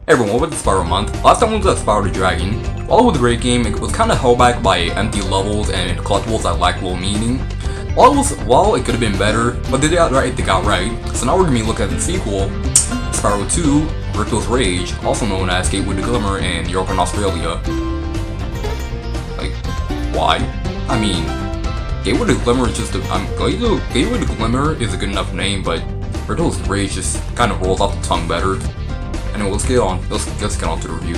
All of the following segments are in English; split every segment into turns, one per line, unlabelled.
Hey everyone, welcome to Spyro Month. Last time we was at Spyro the Dragon. While it was a great game, it was kinda held back by empty levels and collectibles that lacked little meaning. While it could have been better, but they got right. So now we're gonna be looking at the sequel, Spyro 2, Ripto's Rage, also known as Gateway to Glimmer in Europe and Australia. Like, why? I mean, Gateway to Glimmer is just Gateway to Glimmer is a good enough name, but Ripto's Rage just kind of rolls off the tongue better. Anyway, let's get on to the review.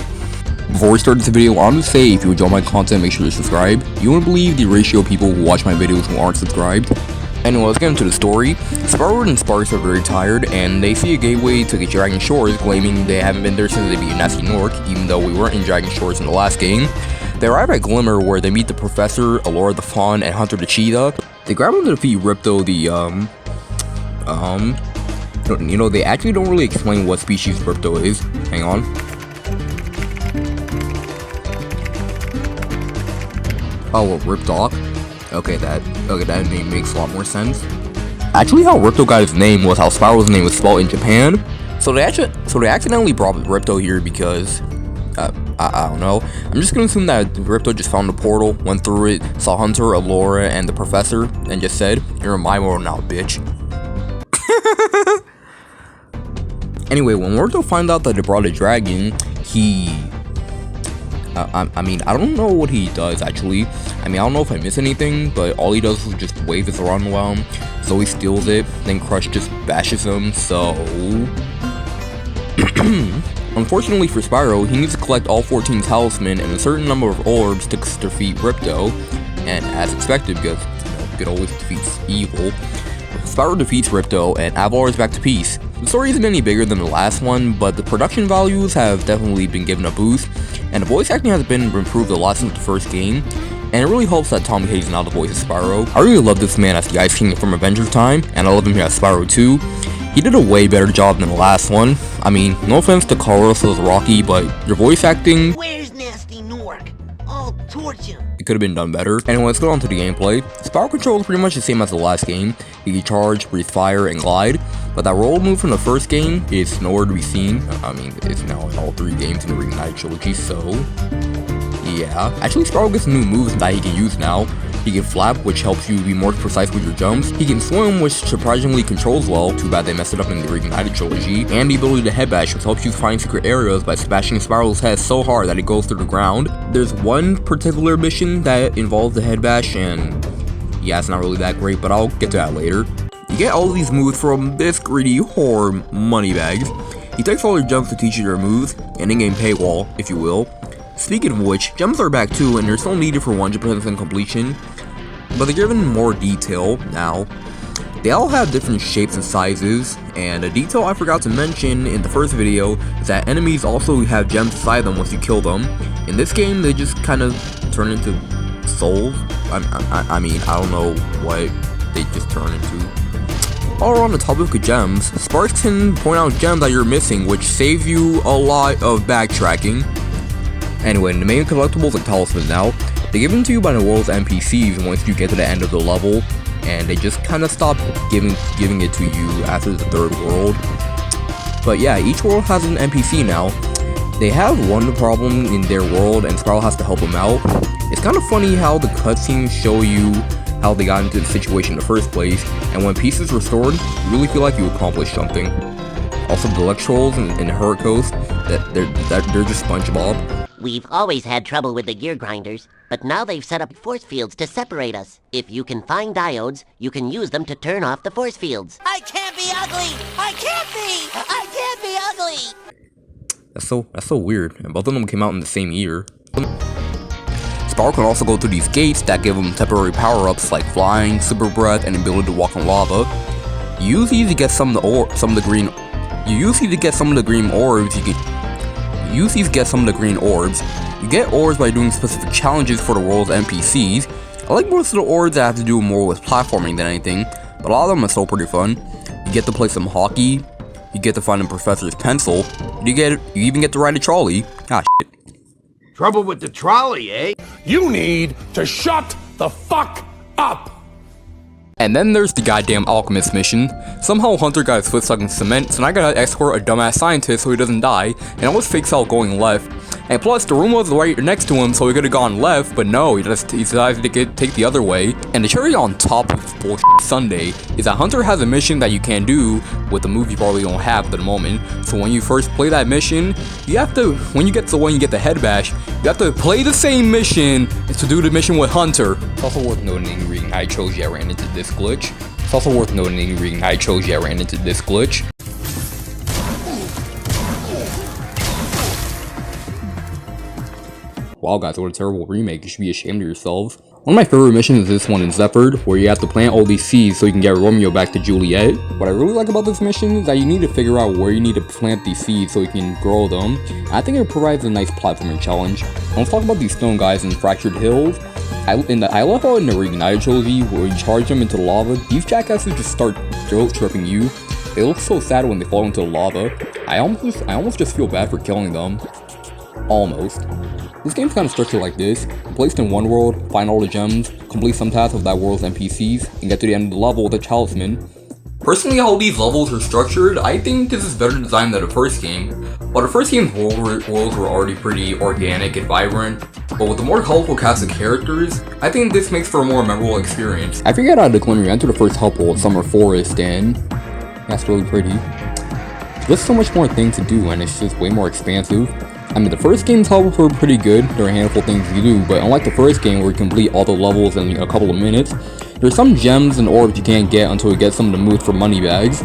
Before we start this video, I want to say if you enjoy my content, make sure to subscribe. You wouldn't believe the ratio of people who watch my videos who aren't subscribed. Anyway, let's get into the story. Spyro and Sparks are very tired, and they see a gateway to the Dragon Shores, claiming they haven't been there since they beat Nasty Nork, even though we weren't in Dragon Shores in the last game. They arrive at Glimmer, where they meet the Professor, Alora the Fawn, and Hunter the Cheetah. They grab them to defeat Ripto, you know, they actually don't really explain what species Ripto is. Hang on. Oh, Ripto. Okay, that name makes a lot more sense. Actually, how Ripto got his name was how Spyro's name was spelled in Japan. So they accidentally brought Ripto here because, I don't know. I'm just gonna assume that Ripto just found the portal, went through it, saw Hunter, Alora, and the Professor, and just said, "You're in my world now, bitch." Anyway, when Ripto finds out that they brought a dragon, I mean, I don't know what he does, actually. I mean, I don't know if I miss anything, but all he does is just wave his around while Zoe steals it, then Crush just bashes him, so... Unfortunately for Spyro, he needs to collect all 14 talisman and a certain number of orbs to defeat Ripto, and as expected, because, good always defeats evil, Spyro defeats Ripto, and Avalar is back to peace. The story isn't any bigger than the last one, but the production values have definitely been given a boost, and the voice acting has been improved a lot since the first game, and it really helps that Tom Hayes is now the voice of Spyro. I really love this man as the Ice King from Adventure Time, and I love him here as Spyro 2. He did a way better job than the last one. I mean, no offense to Carlos's Rocky, but your voice acting...
Where's Nasty Nork? I'll torch him.
It could have been done better. Anyway, let's go on to the gameplay. Spyro control is pretty much the same as the last game. He can charge, breathe fire, and glide. But that roll move from the first game is nowhere to be seen. I mean, it's now in all 3 games in the Reignited trilogy, so... yeah. Actually, Spyro gets new moves that he can use now. He can flap, which helps you be more precise with your jumps. He can swim, which surprisingly controls well. Too bad they messed it up in the Reignited trilogy. And the ability to head bash, which helps you find secret areas by smashing Spyro's head so hard that it goes through the ground. There's one particular mission that involves the head bash, and yeah, it's not really that great, but I'll get to that later. You get all of these moves from this greedy whore moneybags. He takes all your jumps to teach you their moves, an in-game paywall, if you will. Speaking of which, gems are back too, and they're still needed for 100% completion, but they're given more detail now. They all have different shapes and sizes, and a detail I forgot to mention in the first video is that enemies also have gems inside them once you kill them. In this game, they just kind of turn into souls. I mean, I don't know what they just turn into. While we're on the topic of gems, Sparks can point out gems that you're missing, which saves you a lot of backtracking. Anyway, the main collectibles are talisman now. They're given to you by the world's NPCs once you get to the end of the level, and they just kind of stop giving it to you after the 3rd world. But yeah, each world has an NPC now. They have one problem in their world, and Spyro has to help them out. It's kind of funny how the cutscenes show you how they got into the situation in the first place, and when peace is restored, you really feel like you accomplished something. Also, the Electrolls and Hurt Coast, they're just SpongeBob.
We've always had trouble with the gear grinders, but now they've set up force fields to separate us. If you can find diodes, you can use them to turn off the force fields. I can't be ugly! I can't be ugly!
That's so weird, and both of them came out in the same year. Spyro can also go through these gates that give him temporary power-ups like flying, super breath, and ability to walk on lava. You use these to get some of the green orbs. You get orbs by doing specific challenges for the world's NPCs. I like most of the orbs that have to do more with platforming than anything, but a lot of them are still pretty fun. You get to play some hockey, you get to find a professor's pencil, you even get to ride a trolley. Ah, shit.
Trouble with the trolley, eh?
You need to shut the fuck up!
And then there's the goddamn alchemist mission. Somehow Hunter got his foot stuck in cement, so now I gotta escort a dumbass scientist so he doesn't die, and almost fakes out going left. And plus, the room was right next to him, so he could've gone left, but no, he decided to take the other way. And the cherry on top of this bullshit sundae is that Hunter has a mission that you can do with the move you probably don't have at the moment. So when you first play that mission, you have to, when you get to the one you get the head bash, you have to play the same mission to do the mission with Hunter. It's also worth noting the reason I chose I ran into this glitch. Wow guys, what a terrible remake, you should be ashamed of yourselves. One of my favorite missions is this one in Zephyr, where you have to plant all these seeds so you can get Romeo back to Juliet. What I really like about this mission is that you need to figure out where you need to plant these seeds so you can grow them. And I think it provides a nice platforming challenge. Let's talk about these stone guys in Fractured Hills. I love how in the Reignited trilogy, where you charge them into the lava, these jackasses just start throat tripping you. They look so sad when they fall into the lava. I almost just feel bad for killing them. Almost. This game's kind of structured like this. You're placed in one world, find all the gems, complete some tasks of that world's NPCs, and get to the end of the level with a talisman. Personally, how these levels are structured, I think this is better designed than the first game. While the first game's worlds were already pretty organic and vibrant, but with the more colorful cast of characters, I think this makes for a more memorable experience. I forget how the Glimmer, you enter the first hub world, Summer Forest, and that's really pretty. There's so much more things to do, and it's just way more expansive. I mean, the first game's levels were pretty good, there are a handful of things you do, but unlike the first game where you complete all the levels in a couple of minutes, there's some gems and orbs you can't get until you get some of the moves for money bags.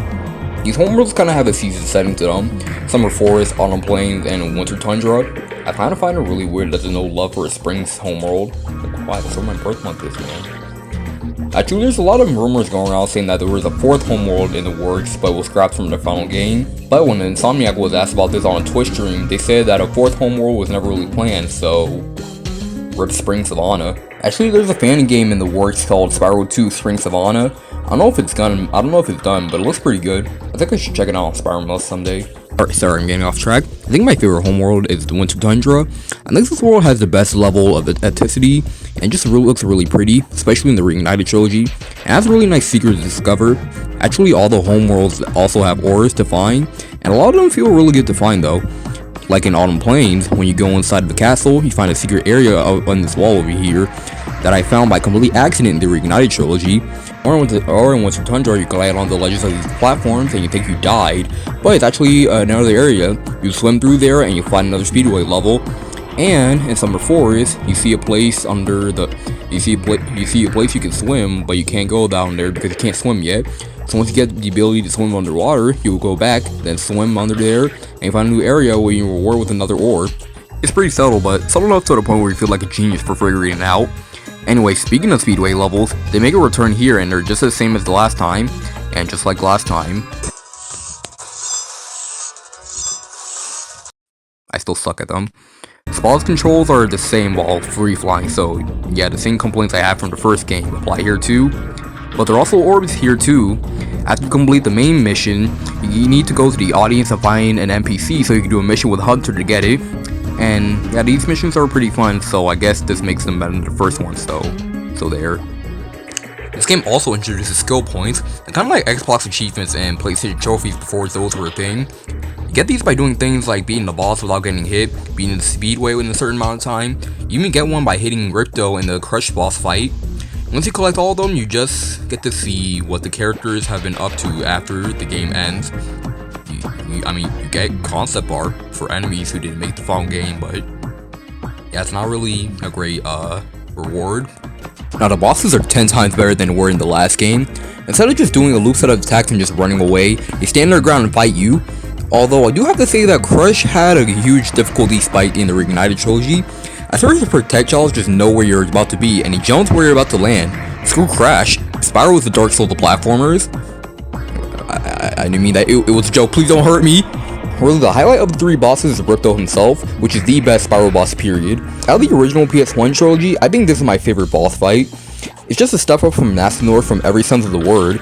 These homeworlds kind of have a season setting to them. Summer Forest, Autumn Plains, and Winter Tundra. I kind of find it really weird that there's no love for a Spring's homeworld. Like, why? That's where my birth month is, man. Actually, there's a lot of rumors going around saying that there was a fourth homeworld in the works, but was scrapped from the final game. But when Insomniac was asked about this on a Twitch stream, they said that a fourth homeworld was never really planned, so rip Spring Savannah. Actually, there's a fan game in the works called Spyro 2 Spring Savannah. I don't know if it's done, but it looks pretty good. I think I should check it out on Spyro Must someday. Alright, sorry, I'm getting off track. I think my favorite homeworld is the Winter Tundra. I think this world has the best level of elasticity and just looks really pretty, especially in the Reignited trilogy. It has really nice secrets to discover. Actually, all the homeworlds also have ores to find, and a lot of them feel really good to find though. Like in Autumn Plains, when you go inside the castle, you find a secret area on this wall over here that I found by complete accident in the Reignited trilogy. Or in Winter Tundra, you glide on the ledges of these platforms and you think you died, but it's actually another area. You swim through there and you find another speedway level. And in Summer Forest, you see a place you see a place you can swim, but you can't go down there because you can't swim yet. So once you get the ability to swim underwater, you'll go back, then swim under there, and you find a new area where you reward with another ore. It's pretty subtle, but subtle enough to the point where you feel like a genius for figuring it out. Anyway, speaking of speedway levels, they make a return here and they're just the same as the last time, and just like last time, I still suck at them. Spawn's controls are the same while free flying, so yeah, the same complaints I had from the first game apply here too. But there are also orbs here too. After you complete the main mission, you need to go to the audience and find an NPC so you can do a mission with Hunter to get it. And yeah, these missions are pretty fun, so I guess this makes them better than the first one, so there. This game also introduces skill points, and kind of like Xbox achievements and PlayStation trophies before those were a thing. You get these by doing things like beating the boss without getting hit, beating the speedway in a certain amount of time. You even get one by hitting Ripto in the Crush boss fight. Once you collect all of them, you just get to see what the characters have been up to after the game ends. You get concept art for enemies who didn't make the final game, but yeah, it's not really a great reward. Now the bosses are 10 times better than they were in the last game. Instead of just doing a loop set of attacks and just running away, they stand their ground and fight you. Although I do have to say that Crush had a huge difficulty spike in the Reignited trilogy. At first the projectiles just know where you're about to be, and he jumps where you're about to land. Screw Crash. Spyro is the Dark Souls of platformers. I didn't mean that. It was a joke. Please don't hurt me. Really, the highlight of the three bosses is Ripto himself, which is the best Spyro boss period. Out of the original PS1 trilogy, I think this is my favorite boss fight. It's just a step up from Nastanor from every sense of the word.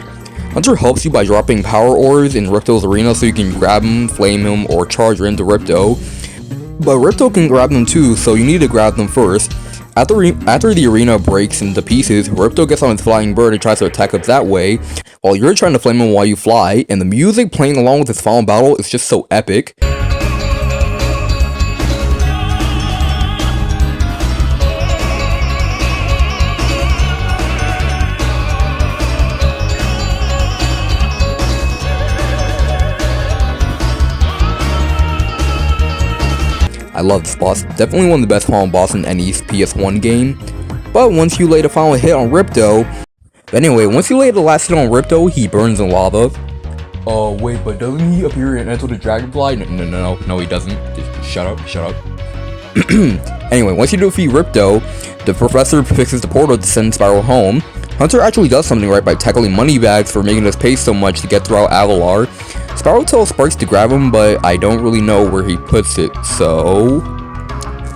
Hunter helps you by dropping power ores in Ripto's arena so you can grab him, flame him, or charge into Ripto. But Ripto can grab them too, so you need to grab them first. After the arena breaks into pieces, Ripto gets on his flying bird and tries to attack us that way, while you're trying to flame him while you fly, and the music playing along with his final battle is just so epic. I love this boss, definitely one of the best final boss in any PS1 game, but once you lay the final hit on Ripto, once you lay the last hit on Ripto, he burns in lava. Wait, but doesn't he appear in Enter the Dragonfly? No, he doesn't. Just shut up. Anyway, once you defeat Ripto, the professor fixes the portal to send Spyro home. Hunter actually does something right by tackling Moneybags for making us pay so much to get throughout Avalar. Spyro tells Sparks to grab him, but I don't really know where he puts it, so...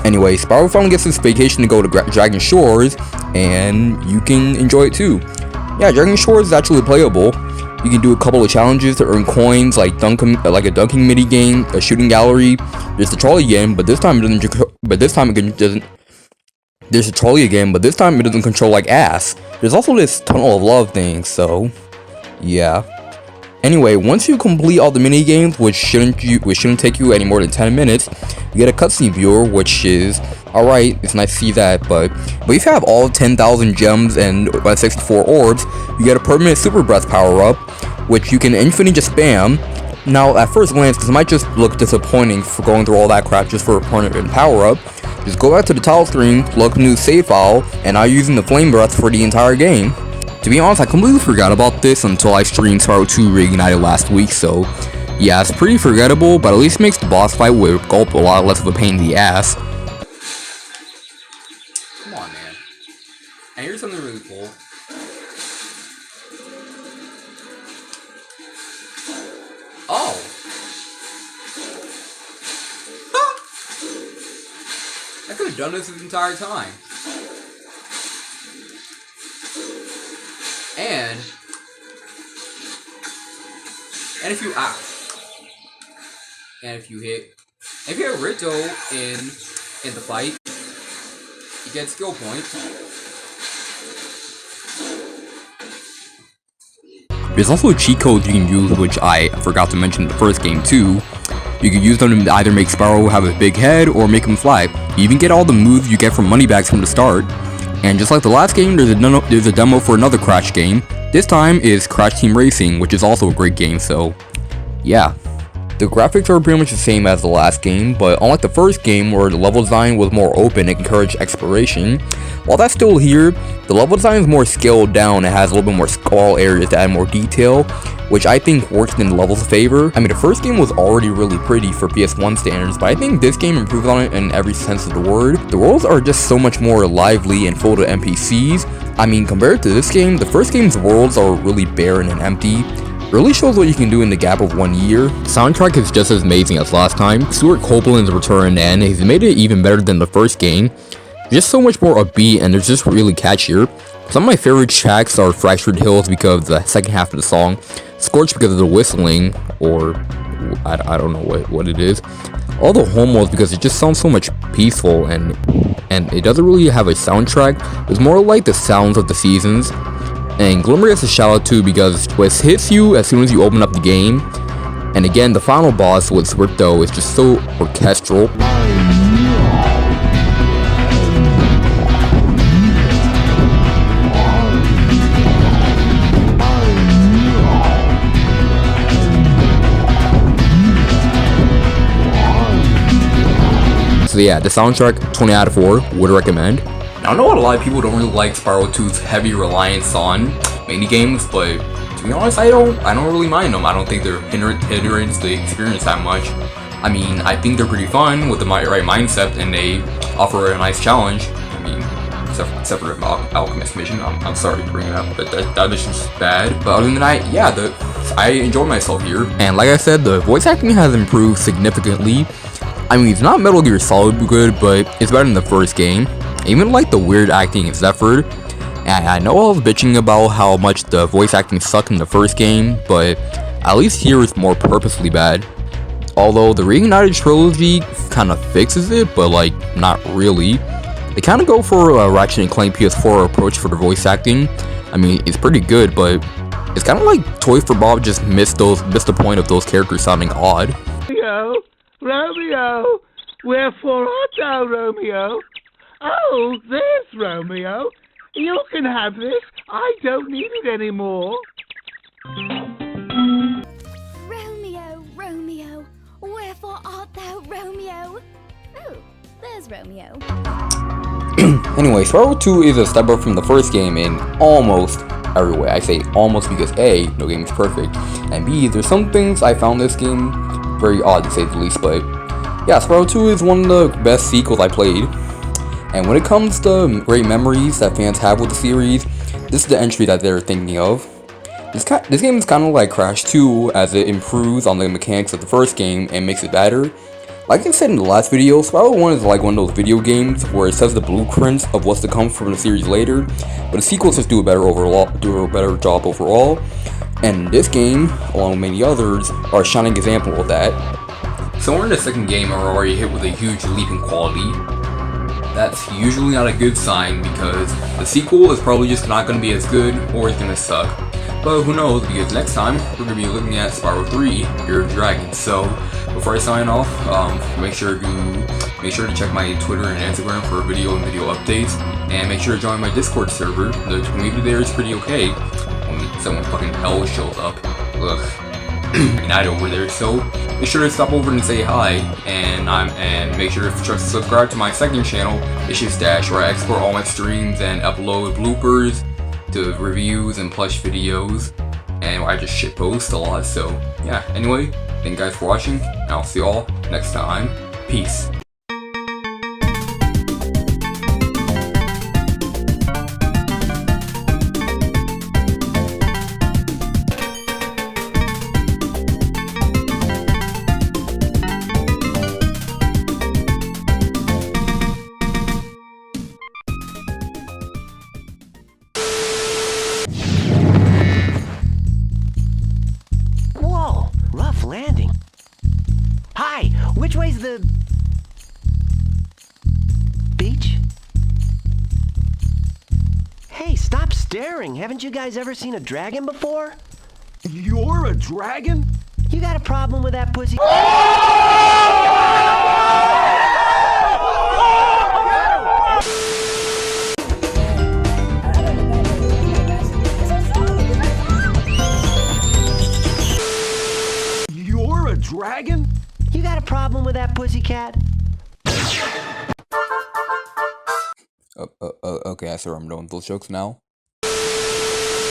Anyway, Spyro finally gets his vacation to go to Dragon Shores, and you can enjoy it too. Yeah, Dragon Shores is actually playable. You can do a couple of challenges to earn coins, like a dunking mini game, a shooting gallery. There's the trolley game, but this time it doesn't. There's a trolley again, but this time it doesn't control like ass. There's also this tunnel of love thing, so yeah. Anyway, once you complete all the mini games, which shouldn't take you any more than 10 minutes, you get a cutscene viewer, which is alright. It's nice to see that, but if you have all 10,000 gems and 64 orbs, you get a permanent super breath power up, which you can infinitely just spam. Now, at first glance, this might just look disappointing for going through all that crap just for a permanent power up. Just go back to the title screen, look up a new save file, and I'm using the flame breath for the entire game. To be honest, I completely forgot about this until I streamed Spyro 2 Reignited last week, so yeah, it's pretty forgettable, but at least makes the boss fight with Gulp a lot less of a pain in the ass. Come on, man. And here's something really cool. Oh! I could have done this entire time. And if you hit Ripto in the fight, you get skill points. There's also a cheat code you can use, which I forgot to mention in the first game too. You can use them to either make Spyro have a big head or make him fly. You even get all the moves you get from Moneybags from the start. And just like the last game, there's a demo for another Crash game. This time is Crash Team Racing, which is also a great game, so yeah. The graphics are pretty much the same as the last game, but unlike the first game where the level design was more open and encouraged exploration, while that's still here, the level design is more scaled down and has a little bit more skull areas to add more detail, which I think works in the level's favor. I mean, the first game was already really pretty for PS1 standards, but I think this game improves on it in every sense of the word. The worlds are just so much more lively and full of NPCs. I mean, compared to this game, the first game's worlds are really barren and empty. Really shows what you can do in the gap of 1 year. The soundtrack is just as amazing as last time. Stuart Copeland's return, and he's made it even better than the first game. Just so much more upbeat, and it's just really catchier. Some of my favorite tracks are Fractured Hills because of the second half of the song, Scorched because of the whistling, or I don't know what it is. All the homos because it just sounds so much peaceful, and it doesn't really have a soundtrack. It's more like the sounds of the seasons. And Glimmer gets a shout out too because Twist hits you as soon as you open up the game. And again, the final boss with Ripto is just so orchestral. So yeah, the soundtrack, 20 out of 4, would recommend. Now, I know a lot of people don't really like Spyro 2's heavy reliance on minigames, but to be honest, I don't really mind them. I don't think they're hindrance the experience that much. I mean, I think they're pretty fun with the right mindset, and they offer a nice challenge. I mean, except for the Alchemist mission. I'm sorry to bring it up, but that mission's bad. But other than that, yeah, I enjoy myself here. And like I said, the voice acting has improved significantly. I mean, it's not Metal Gear Solid good, but it's better than the first game. I even like the weird acting in Zephyr. And I know I was bitching about how much the voice acting sucked in the first game, but at least here it's more purposely bad. Although the Reignited trilogy kind of fixes it, but like not really. They kind of go for a Ratchet and Clank PS4 approach for the voice acting. I mean, it's pretty good, but it's kind of like Toy for Bob just missed the point of those characters sounding odd.
Romeo, Romeo, wherefore art thou, Romeo? Oh, there's Romeo. You can have this. I don't need it anymore.
Romeo, Romeo, wherefore art thou, Romeo? Oh, there's Romeo.
Anyway, Spyro 2 is a step up from the first game in almost every way. I say almost because A, no game is perfect, and B, there's some things I found this game very odd to say the least, but yeah, Spyro 2 is one of the best sequels I played. And when it comes to great memories that fans have with the series, this is the entry that they're thinking of. This game is kind of like Crash 2 as it improves on the mechanics of the first game and makes it better. Like I said in the last video, Spyro 1 is like one of those video games where it says the blueprints of what's to come from the series later, but the sequels just do a better job overall. And this game, along with many others, are a shining example of that. So we're in the second game and we're already hit with a huge leap in quality. That's usually not a good sign because the sequel is probably just not going to be as good or it's going to suck. But who knows, because next time we're going to be looking at Spyro 3, Year of Dragon. So before I sign off, make sure to check my Twitter and Instagram for video and video updates, and make sure to join my Discord server. The community there is pretty okay. Only someone fucking hell shows up. Ugh. Night over there, so be sure to stop over and say hi, and make sure to subscribe to my second channel, Issues Dash, where I export all my streams and upload bloopers to reviews and plush videos, and I just shitpost a lot. So yeah, anyway, thank you guys for watching, and I'll see you all next time. Peace.
Rough landing. Hi, which way's the beach? Hey, stop staring. Haven't you guys ever seen a dragon before?
You're a dragon?
You got a problem with that pussy?
Dragon?
You got a problem with that pussycat?
Okay, I swear I'm done with those jokes now.